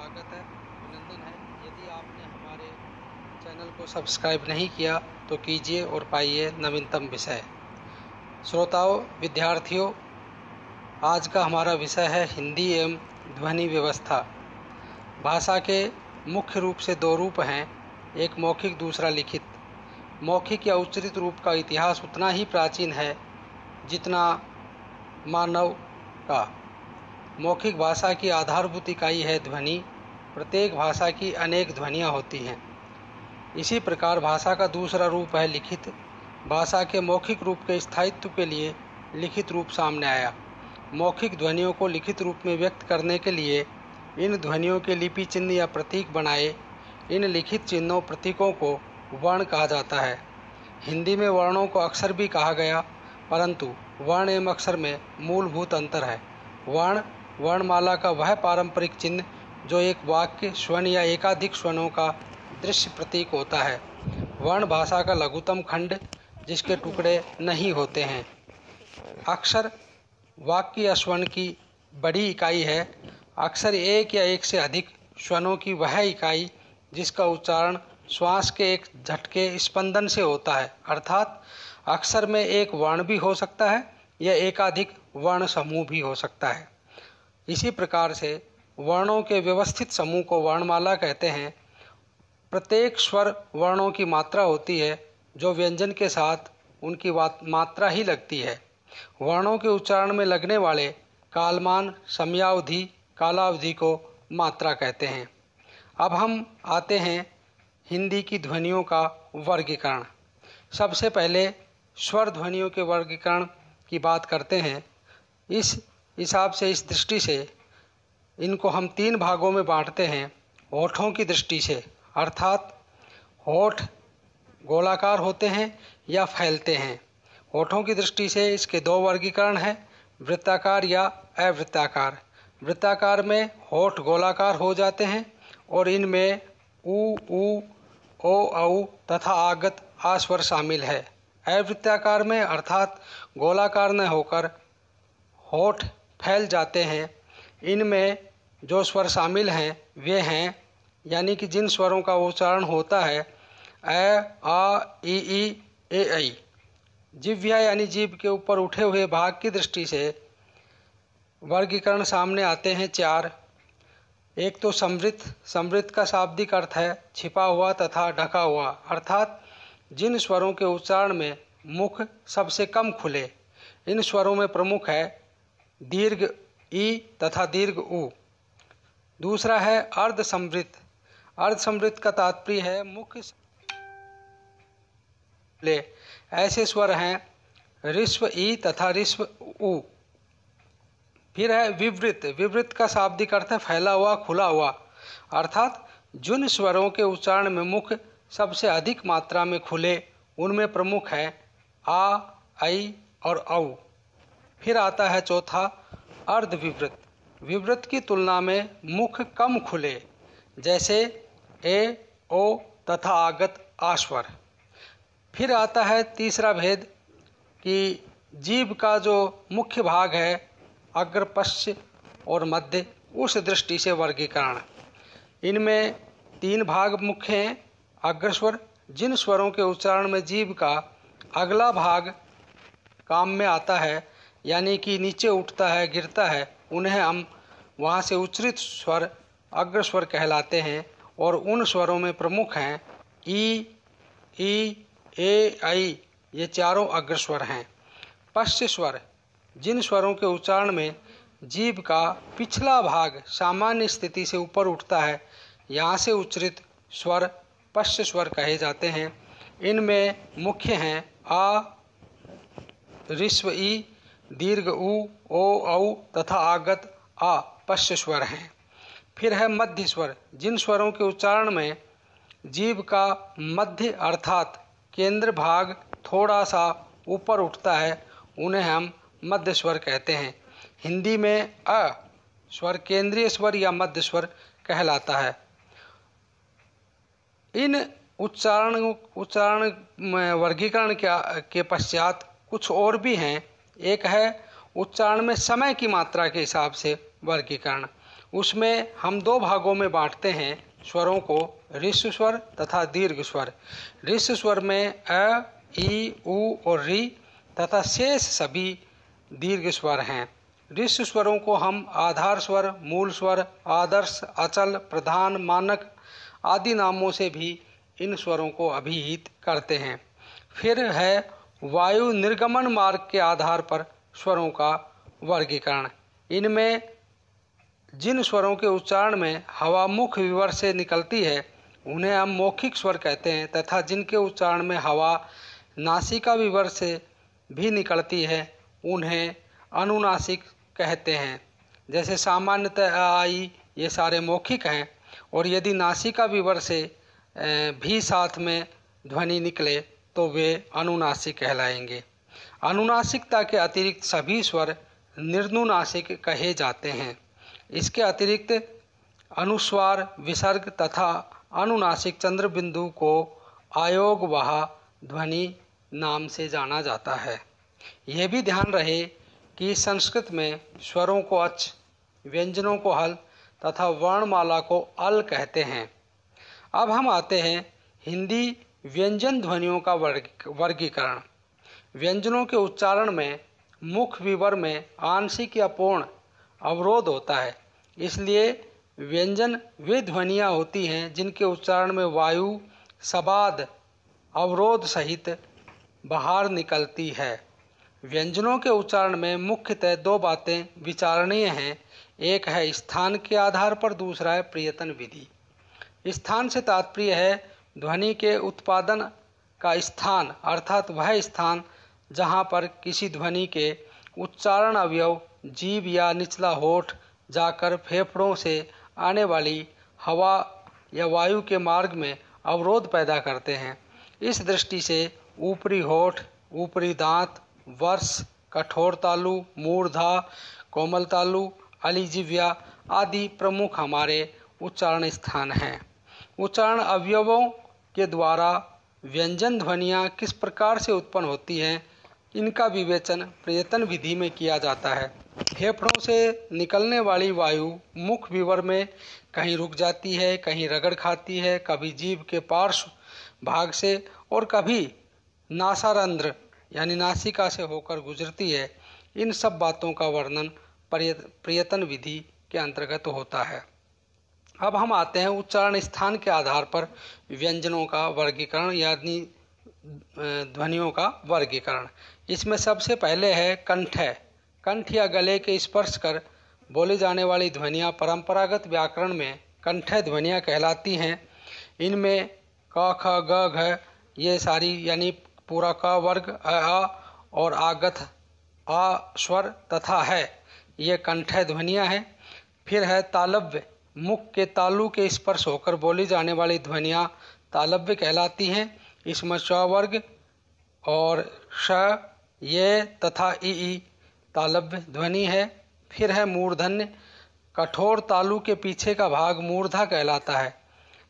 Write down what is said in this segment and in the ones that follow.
स्वागत है, अभिनंदन है। यदि आपने हमारे चैनल को सब्सक्राइब नहीं किया तो कीजिए और पाइए नवीनतम विषय। श्रोताओं, विद्यार्थियों, आज का हमारा विषय है हिंदी एवं ध्वनि व्यवस्था। भाषा के मुख्य रूप से दो रूप हैं, एक मौखिक, दूसरा लिखित। मौखिक या उच्चरित रूप का इतिहास उतना ही प्राचीन है जितना मानव का। मौखिक भाषा की आधारभूत इकाई है ध्वनि। प्रत्येक भाषा की अनेक ध्वनियाँ होती हैं। इसी प्रकार भाषा का दूसरा रूप है लिखित। भाषा के मौखिक रूप के स्थायित्व के लिए लिखित रूप सामने आया। मौखिक ध्वनियों को लिखित रूप में व्यक्त करने के लिए इन ध्वनियों के लिपि चिन्ह या प्रतीक बनाए। इन लिखित चिन्हों प्रतीकों को वर्ण कहा जाता है। हिंदी में वर्णों को अक्षर भी कहा गया, परंतु वर्ण एवं अक्षर में मूलभूत अंतर है। वर्ण वर्णमाला का वह पारंपरिक चिन्ह जो एक वाक्य, स्वन या एकाधिक स्वनों का दृश्य प्रतीक होता है। वर्ण भाषा का लघुतम खंड जिसके टुकड़े नहीं होते हैं। अक्षर वाक्य या स्वन की बड़ी इकाई है। अक्षर एक या एक से अधिक स्वनों की वह इकाई जिसका उच्चारण श्वास के एक झटके स्पंदन से होता है। अर्थात अक्षर में एक वर्ण भी हो सकता है या एकाधिक वर्ण समूह भी हो सकता है। इसी प्रकार से वर्णों के व्यवस्थित समूह को वर्णमाला कहते हैं। प्रत्येक स्वर वर्णों की मात्रा होती है जो व्यंजन के साथ उनकी मात्रा ही लगती है। वर्णों के उच्चारण में लगने वाले कालमान, समयावधि, कालावधि को मात्रा कहते हैं। अब हम आते हैं हिंदी की ध्वनियों का वर्गीकरण। सबसे पहले स्वर ध्वनियों के वर्गीकरण की बात करते हैं। इस हिसाब से, इस दृष्टि से इनको हम तीन भागों में बांटते हैं। होठों की दृष्टि से, अर्थात होठ गोलाकार होते हैं या फैलते हैं। होठों की दृष्टि से इसके दो वर्गीकरण हैं, वृत्ताकार या अवृत्ताकार। वृत्ताकार में होठ गोलाकार हो जाते हैं और इनमें ऊ, ऊ, ओ, औ तथा आगत आ स्वर शामिल है। अवृत्ताकार में अर्थात गोलाकार न होकर होठ फैल जाते हैं। इनमें जो स्वर शामिल हैं वे हैं, यानी कि जिन स्वरों का उच्चारण होता है अ, आ, ई, ए, ऐ। जिह्वा यानी जीभ के ऊपर उठे हुए भाग की दृष्टि से वर्गीकरण सामने आते हैं चार। एक तो समृद्ध। समृद्ध का शाब्दिक अर्थ है छिपा हुआ तथा ढका हुआ, अर्थात जिन स्वरों के उच्चारण में मुख सबसे कम खुले। इन स्वरों में प्रमुख है दीर्घ ई तथा दीर्घ ऊ। दूसरा है अर्ध समृद्ध। अर्ध समृद्ध का तात्पर्य है मुख ले। ऐसे स्वर हैं ऋस्व ई तथा ऋस्व ऊ। फिर है विवृत। विवृत का शाब्दिक अर्थ है फैला हुआ, खुला हुआ, अर्थात जिन स्वरों के उच्चारण में मुख सबसे अधिक मात्रा में खुले उनमें प्रमुख है आ, ऐ और औ। फिर आता है चौथा अर्ध विवृत। विवृत की तुलना में मुख कम खुले, जैसे ए, ओ तथा आगत आ स्वर। फिर आता है तीसरा भेद कि जीभ का जो मुख्य भाग है अग्र, पश्च और मध्य, उस दृष्टि से वर्गीकरण। इनमें तीन भाग मुख्य हैं। अग्रस्वर, जिन स्वरों के उच्चारण में जीभ का अगला भाग काम में आता है, यानी कि नीचे उठता है, गिरता है, उन्हें हम वहाँ से उच्चरित स्वर अग्रस्वर कहलाते हैं। और उन स्वरों में प्रमुख हैं ई, ए, ऐ, ये चारों अग्रस्वर हैं। पश्च स्वर, जिन स्वरों के उच्चारण में जीभ का पिछला भाग सामान्य स्थिति से ऊपर उठता है, यहाँ से उच्चरित स्वर पश्च स्वर कहे जाते हैं। इनमें मुख्य हैं आ, ऋस्व ई, दीर्घ ऊ, ओ, औ तथा आगत आ पश्च स्वर हैं। फिर है मध्य स्वर। जिन स्वरों के उच्चारण में जीभ का मध्य अर्थात केंद्र भाग थोड़ा सा ऊपर उठता है, उन्हें हम मध्य स्वर कहते हैं। हिंदी में अ स्वर केंद्रीय स्वर या मध्य स्वर कहलाता है। इन उच्चारण वर्गीकरण के पश्चात कुछ और भी हैं। एक है उच्चारण में समय की मात्रा के हिसाब से वर्गीकरण। उसमें हम दो भागों में बांटते हैं स्वरों को, ऋस्व स्वर तथा दीर्घ स्वर। ऋस्व स्वर में अ, ई, उ और री तथा शेष सभी दीर्घ स्वर हैं। ऋस्व स्वरों को हम आधार स्वर, मूल स्वर, आदर्श, अचल, प्रधान, मानक आदि नामों से भी इन स्वरों को अभिहित करते हैं। फिर है वायु निर्गमन मार्ग के आधार पर स्वरों का वर्गीकरण। इनमें जिन स्वरों के उच्चारण में हवा मुख विवर से निकलती है उन्हें हम मौखिक स्वर कहते हैं, तथा जिनके उच्चारण में हवा नासिका विवर से भी निकलती है उन्हें अनुनासिक कहते हैं। जैसे सामान्यतः आई ये सारे मौखिक हैं, और यदि नासिका विवर से भी साथ में ध्वनि निकले तो वे अनुनासिक कहलाएंगे। अनुनासिकता के अतिरिक्त सभी स्वर निर्नुनासिक कहे जाते हैं। इसके अतिरिक्त अनुस्वार, विसर्ग तथा अनुनासिक चंद्र बिंदु को आयोगवाह ध्वनि नाम से जाना जाता है। यह भी ध्यान रहे कि संस्कृत में स्वरों को अच, व्यंजनों को हल तथा वर्णमाला को अल कहते हैं। अब हम आते हैं हिंदी व्यंजन ध्वनियों का वर्गीकरण। व्यंजनों के उच्चारण में मुख विवर में आंशिक या पूर्ण अवरोध होता है, इसलिए व्यंजन वे ध्वनियाँ होती हैं जिनके उच्चारण में वायु सबाद अवरोध सहित बाहर निकलती है। व्यंजनों के उच्चारण में मुख्यतः दो बातें विचारणीय हैं। एक है स्थान के आधार पर, दूसरा है प्रयत्न विधि। स्थान से तात्पर्य है ध्वनि के उत्पादन का स्थान, अर्थात वह स्थान जहाँ पर किसी ध्वनि के उच्चारण अवयव जीभ या निचला होठ जाकर फेफड़ों से आने वाली हवा या वायु के मार्ग में अवरोध पैदा करते हैं। इस दृष्टि से ऊपरी होठ, ऊपरी दांत, वर्ष, कठोर तालु, मूर्धा, कोमल तालु, अलिजिव्या आदि प्रमुख हमारे उच्चारण स्थान हैं। उच्चारण अवयवों के द्वारा व्यंजन ध्वनियाँ किस प्रकार से उत्पन्न होती हैं, इनका विवेचन प्रयत्न विधि में किया जाता है। फेफड़ों से निकलने वाली वायु मुख विवर में कहीं रुक जाती है, कहीं रगड़ खाती है, कभी जीभ के पार्श्व भाग से और कभी नासारंध्र यानी नासिका से होकर गुजरती है। इन सब बातों का वर्णन प्रयत्न विधि के अंतर्गत होता है। अब हम आते हैं उच्चारण स्थान के आधार पर व्यंजनों का वर्गीकरण यानी ध्वनियों का वर्गीकरण। इसमें सबसे पहले है कंठ। कंठ या गले के स्पर्श कर बोली जाने वाली ध्वनियाँ परंपरागत व्याकरण में कंठ ध्वनियाँ कहलाती हैं। इनमें क, ख, ग, घ ये सारी यानी पूरा क वर्ग, आ और आगत आ स्वर तथा है ये कंठ ध्वनियाँ हैं। फिर है तालव्य। मुख के तालु के स्पर्श होकर बोली जाने वाली ध्वनियाँ तालव्य कहलाती हैं। इसमें च वर्ग और श, ये तथा ई तालव्य ध्वनि है। फिर है मूर्धन्य। कठोर तालु के पीछे का भाग मूर्धा कहलाता है।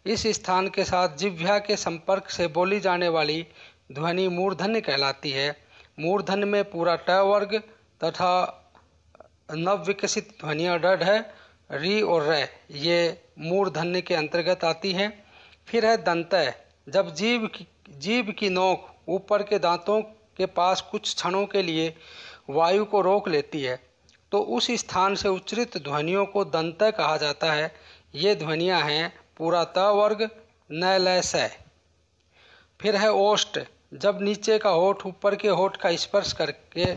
इस स्थान के साथ जिह्वा के संपर्क से बोली जाने वाली ध्वनि मूर्धन्य कहलाती है। मूर्धन्य में पूरा ट वर्ग तथा नव विकसित ध्वनियाँ ड है, री और रे ये मूर्धन्य के अंतर्गत आती हैं। फिर है दंतय। जब जीभ की नोक ऊपर के दांतों के पास कुछ क्षणों के लिए वायु को रोक लेती है तो उस स्थान से उच्चरित ध्वनियों को दंतय कहा जाता है। ये ध्वनियाँ हैं पूरा त वर्ग, न, ल, स। फिर है ओष्ठ। जब नीचे का होठ ऊपर के होठ का स्पर्श करके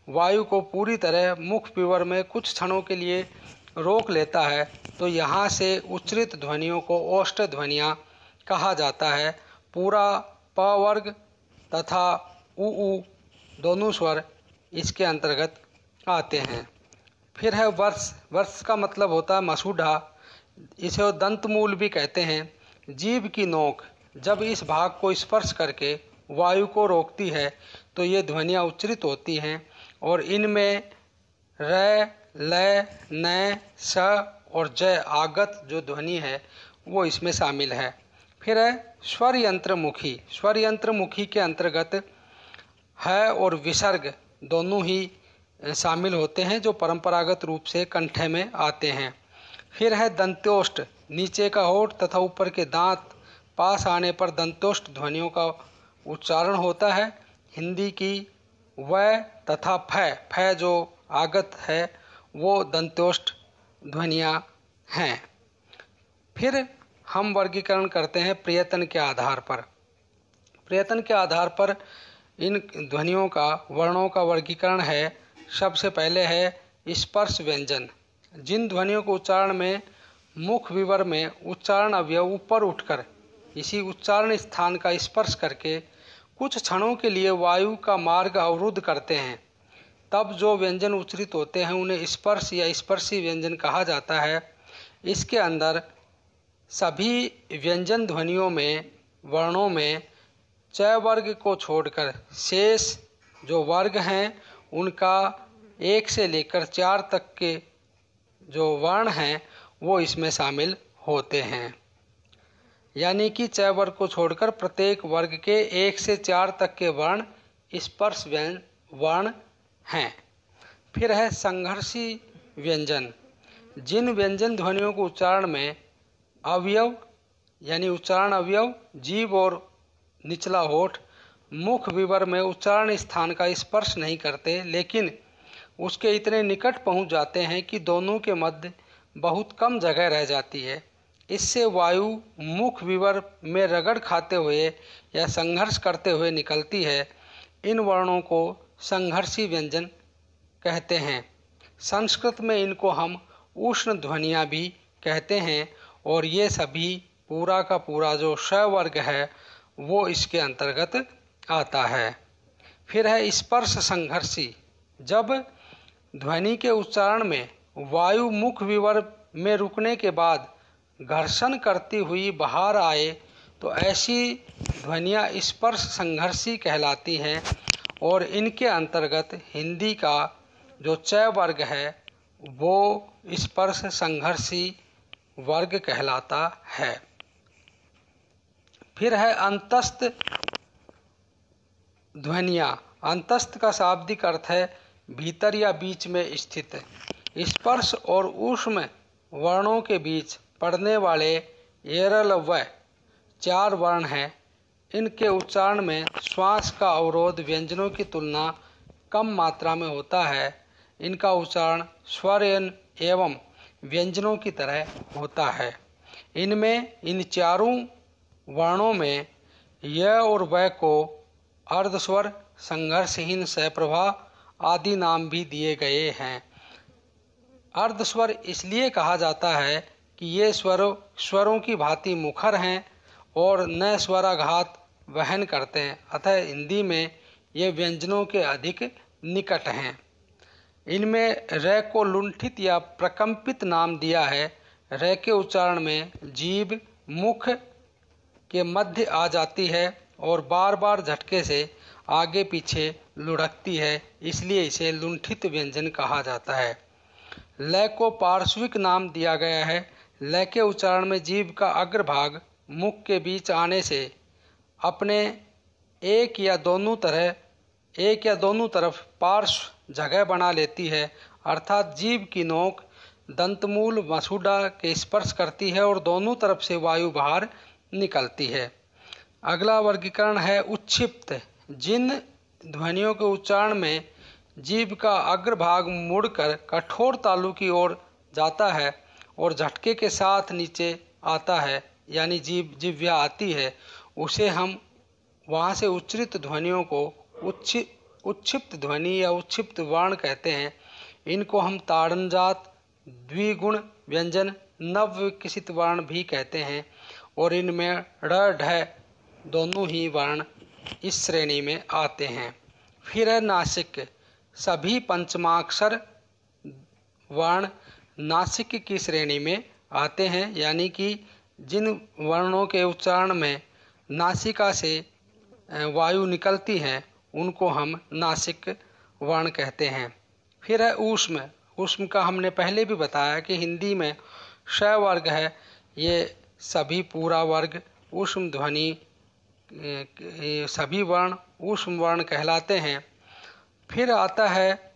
वायु को पूरी तरह मुख विवर में कुछ क्षणों के लिए रोक लेता है तो यहाँ से उच्चरित ध्वनियों को ओष्ठ ध्वनियाँ कहा जाता है। पूरा प वर्ग तथा उ दोनों स्वर इसके अंतर्गत आते हैं। फिर है वर्ष। वर्ष का मतलब होता है मसूढ़ा, इसे दंतमूल भी कहते हैं। जीभ की नोक जब इस भाग को स्पर्श करके वायु को रोकती है तो ये ध्वनियाँ उच्चरित होती हैं और इनमें र, ल, न, स और ज आगत जो ध्वनि है वो इसमें शामिल है। फिर है स्वर यंत्रमुखी। स्वर यंत्रमुखी के अंतर्गत है और विसर्ग दोनों ही शामिल होते हैं जो परंपरागत रूप से कंठ में आते हैं। फिर है दंत्योष्ठ, नीचे का होठ तथा ऊपर के दांत पास आने पर दंत्योष्ठ ध्वनियों का उच्चारण होता है। हिंदी की व तथा फ जो आगत है वो दंत्योष्ठ ध्वनियाँ हैं। फिर हम वर्गीकरण करते हैं प्रयत्न के आधार पर। प्रयत्न के आधार पर इन ध्वनियों का वर्णों का वर्गीकरण है। सबसे पहले है स्पर्श व्यंजन। जिन ध्वनियों को उच्चारण में मुख विवर में उच्चारण अवयव ऊपर उठकर इसी उच्चारण स्थान का स्पर्श करके कुछ क्षणों के लिए वायु का मार्ग अवरुद्ध करते हैं, तब जो व्यंजन उच्चारित होते हैं उन्हें स्पर्श या स्पर्शी व्यंजन कहा जाता है। इसके अंदर सभी व्यंजन ध्वनियों में वर्णों में च वर्ग को छोड़कर शेष जो वर्ग हैं उनका 1 से लेकर 4 तक के जो वर्ण हैं वो इसमें शामिल होते हैं। यानी कि च वर्ग को छोड़कर प्रत्येक वर्ग के 1 से 4 तक के वर्ण स्पर्श वर्ण हैं। फिर है संघर्षी व्यंजन। जिन व्यंजन ध्वनियों को उच्चारण में अवयव यानी उच्चारण अवयव जीभ और निचला होठ मुख विवर में उच्चारण स्थान का स्पर्श नहीं करते, लेकिन उसके इतने निकट पहुंच जाते हैं कि दोनों के मध्य बहुत कम जगह रह जाती है। इससे वायु मुख विवर में रगड़ खाते हुए या संघर्ष करते हुए निकलती है। इन वर्णों को संघर्षी व्यंजन कहते हैं। संस्कृत में इनको हम उष्ण ध्वनियाँ भी कहते हैं और ये सभी पूरा का पूरा जो श वर्ग है वो इसके अंतर्गत आता है। फिर है स्पर्श संघर्षी। जब ध्वनि के उच्चारण में वायु मुख विवर में रुकने के बाद घर्षण करती हुई बाहर आए तो ऐसी ध्वनियाँ स्पर्श संघर्षी कहलाती हैं और इनके अंतर्गत हिंदी का जो च वर्ग है वो स्पर्श संघर्षी वर्ग कहलाता है। फिर है अंतस्थ ध्वनियाँ। अंतस्थ का शाब्दिक अर्थ है भीतर या बीच में स्थित। स्पर्श और ऊष्म वर्णों के बीच पड़ने वाले एरल व 4 वर्ण हैं। इनके उच्चारण में श्वास का अवरोध व्यंजनों की तुलना कम मात्रा में होता है। इनका उच्चारण स्वर एवं व्यंजनों की तरह होता है। इनमें इन चारों वर्णों में य और व को अर्धस्वर, संघर्षहीन, सप्रभा आदि नाम भी दिए गए हैं। अर्धस्वर इसलिए कहा जाता है कि ये स्वरों की भांति मुखर हैं और न स्वराघात वहन करते हैं, अतः हिंदी में ये व्यंजनों के अधिक निकट हैं। इनमें र को लुंठित या प्रकंपित नाम दिया है। र के उच्चारण में जीभ मुख के मध्य आ जाती है और बार बार झटके से आगे पीछे लुढ़कती है, इसलिए इसे लुंठित व्यंजन कहा जाता है। ल को पार्श्विक नाम दिया गया है। ल के उच्चारण में जीभ का अग्रभाग मुख के बीच आने से अपने एक या दोनों तरफ पार्श्व जगह बना लेती है, अर्थात जीभ की नोक दंतमूल मसूड़ा के स्पर्श करती है और दोनों तरफ से वायु बाहर निकलती है। अगला वर्गीकरण है उच्छिप्त। जिन ध्वनियों के उच्चारण में जीभ का अग्रभाग मुड़कर कठोर तालु की ओर जाता है और झटके के साथ नीचे आता है, यानी जिह्वा आती है, उसे हम वहाँ से उच्चरित ध्वनियों को उच्छिप्त ध्वनि या उच्छिप्त वर्ण कहते हैं। इनको हम ताड़नजात, द्विगुण व्यंजन, नव विकसित वर्ण भी कहते हैं और इनमें ड़ ढ दोनों ही वर्ण इस श्रेणी में आते हैं। फिर है नासिक। सभी पंचमाक्षर वर्ण नासिक की श्रेणी में आते हैं, यानी कि जिन वर्णों के उच्चारण में नासिका से वायु निकलती हैं उनको हम नासिक वर्ण कहते हैं। फिर है ऊष्म। ऊष्म का हमने पहले भी बताया कि हिंदी में श वर्ग है, ये सभी पूरा वर्ग ऊष्म ध्वनि सभी वर्ण ऊष्म वर्ण कहलाते हैं। फिर आता है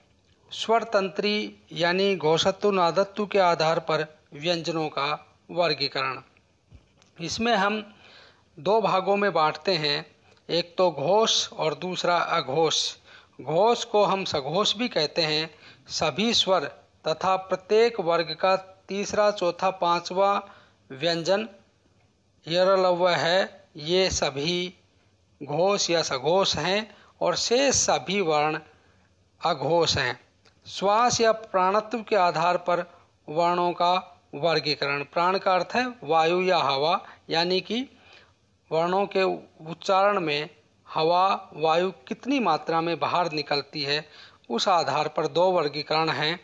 स्वर तंत्री, यानी घोषत्व नादत्व के आधार पर व्यंजनों का वर्गीकरण। इसमें हम दो भागों में बांटते हैं, एक तो घोष और दूसरा अघोष। घोष को हम सघोष भी कहते हैं। सभी स्वर तथा प्रत्येक वर्ग का तीसरा, चौथा, पांचवा व्यंजन यरलव्य है, ये सभी घोष या सघोष हैं और शेष सभी वर्ण अघोष हैं। श्वास या प्राणत्व के आधार पर वर्णों का वर्गीकरण। प्राण का अर्थ है वायु या हवा, यानी कि वर्णों के उच्चारण में हवा, वायु कितनी मात्रा में बाहर निकलती है, उस आधार पर दो वर्गीकरण हैं,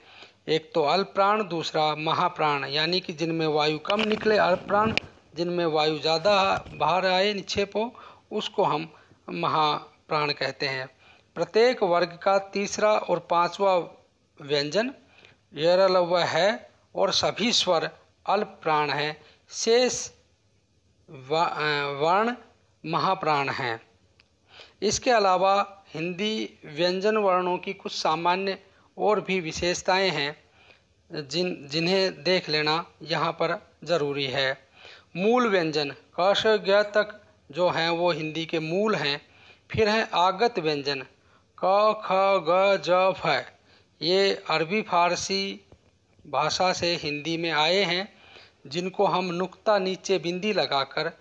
एक तो अल्प प्राण, दूसरा महाप्राण, यानी कि जिनमें वायु कम निकले अल्प प्राण, जिनमें वायु ज़्यादा बाहर आए, निक्षेप हो, उसको हम महाप्राण कहते हैं। प्रत्येक वर्ग का तीसरा और पांचवा व्यंजन यरलव्य है और सभी स्वर अल्प प्राण हैं। शेष वर्ण महाप्राण हैं। इसके अलावा हिंदी व्यंजन वर्णों की कुछ सामान्य और भी विशेषताएं हैं जिन्हें देख लेना यहाँ पर जरूरी है। मूल व्यंजन क से ग तक जो हैं वो हिंदी के मूल हैं। फिर हैं आगत व्यंजन क, ख, ग, ज, फ। ये अरबी फारसी भाषा से हिंदी में आए हैं, जिनको हम नुक्ता नीचे बिंदी लगाकर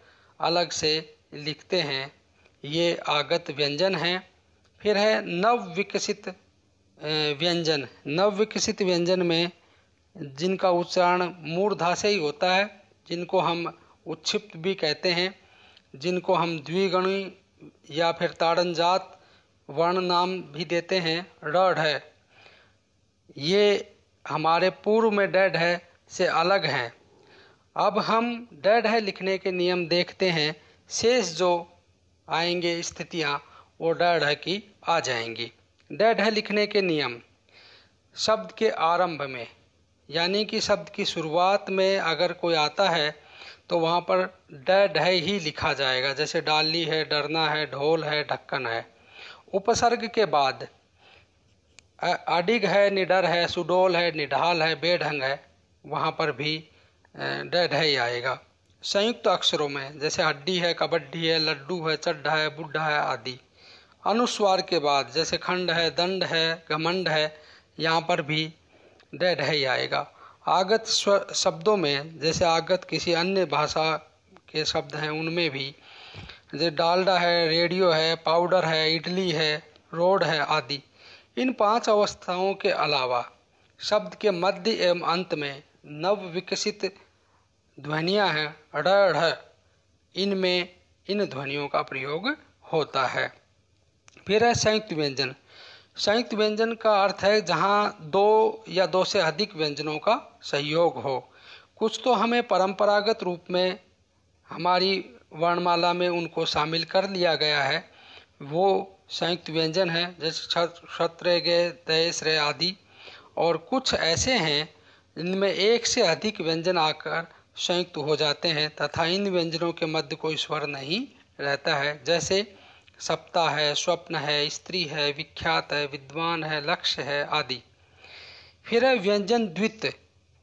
अलग से लिखते हैं, ये आगत व्यंजन हैं। फिर है नव विकसित व्यंजन। नव विकसित व्यंजन में जिनका उच्चारण मूर्धा से ही होता है, जिनको हम उच्छिप्त भी कहते हैं, जिनको हम द्विगुणी या फिर ताड़नजात वर्ण नाम भी देते हैं, ढ़ है, ये हमारे पूर्व में डेढ़ है से अलग हैं। अब हम डेढ़ है लिखने के नियम देखते हैं। शेष जो आएंगे स्थितियाँ वो डेढ़ है की आ जाएंगी। डेढ़ है लिखने के नियम: शब्द के आरंभ में, यानी कि शब्द की शुरुआत में अगर कोई आता है तो वहाँ पर डेढ़ है ही लिखा जाएगा, जैसे डाली है, डरना है, ढोल है, ढक्कन है। उपसर्ग के बाद अडिग है, निडर है, सुडोल है, निढाल है, बेढंग है, वहाँ पर भी डेढ़ है ही आएगा। संयुक्त अक्षरों में जैसे हड्डी है, कबड्डी है, लड्डू है, चड्ढा है, बुड्ढा है आदि। अनुस्वार के बाद जैसे खंड है, दंड है, घमंड है, यहाँ पर भी डेढ़ है ही आएगा। आगत शब्दों में जैसे आगत किसी अन्य भाषा के शब्द हैं, उनमें भी जैसे डालडा है, रेडियो है, पाउडर है, इडली है, रोड है आदि। इन पांच अवस्थाओं के अलावा शब्द के मध्य एवं अंत में नव विकसित ध्वनियाँ हैं, ढ़, इनमें इन ध्वनियों का प्रयोग होता है। फिर है संयुक्त व्यंजन। संयुक्त व्यंजन का अर्थ है जहाँ दो या दो से अधिक व्यंजनों का सहयोग हो। कुछ तो हमें परंपरागत रूप में हमारी वर्णमाला में उनको शामिल कर लिया गया है, वो संयुक्त व्यंजन है, जैसे क्षत्र, गे, तय, श्रेय आदि। और कुछ ऐसे हैं जिनमें एक से अधिक व्यंजन आकर संयुक्त हो जाते हैं तथा इन व्यंजनों के मध्य कोई स्वर नहीं रहता है, जैसे सप्ताह है, स्वप्न है, स्त्री है, विख्यात है, विद्वान है, लक्ष्य है आदि। फिर है व्यंजन द्वित्व।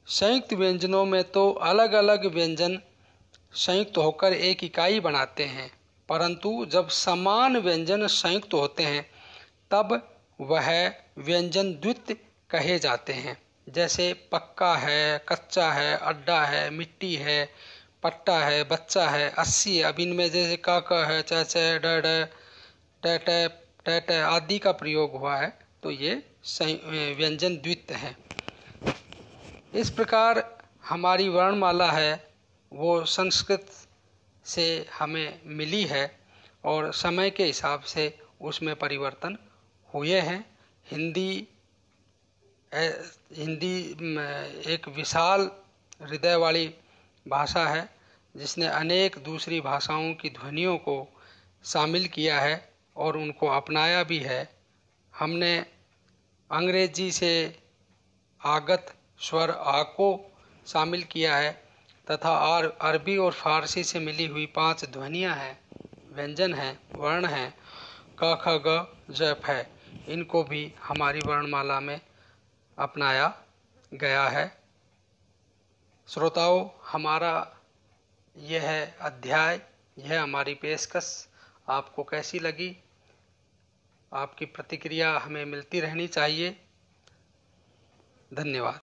संयुक्त व्यंजनों में तो अलग अलग व्यंजन संयुक्त होकर एक इकाई बनाते हैं, परंतु जब समान व्यंजन संयुक्त होते हैं तब वह व्यंजन द्वित्व कहे जाते हैं। जैसे पक्का है, कच्चा है, अड्डा है, मिट्टी है, पट्टा है, बच्चा है, अस्सी है। अब इनमें जैसे क है, च, ड, ट आदि का प्रयोग हुआ है, तो ये व्यंजन द्वित्व है। इस प्रकार हमारी वर्णमाला है वो संस्कृत से हमें मिली है और समय के हिसाब से उसमें परिवर्तन हुए हैं। हिंदी एक विशाल हृदय वाली भाषा है जिसने अनेक दूसरी भाषाओं की ध्वनियों को शामिल किया है और उनको अपनाया भी है। हमने अंग्रेजी से आगत स्वर आ को शामिल किया है तथा अरबी और फारसी से मिली हुई 5 ध्वनियाँ हैं, व्यंजन हैं, वर्ण हैं, क, ख, ग, ज, फ, इनको भी हमारी वर्णमाला में अपनाया गया है। श्रोताओं, हमारा यह अध्याय, यह हमारी पेशकश आपको कैसी लगी? आपकी प्रतिक्रिया हमें मिलती रहनी चाहिए। धन्यवाद।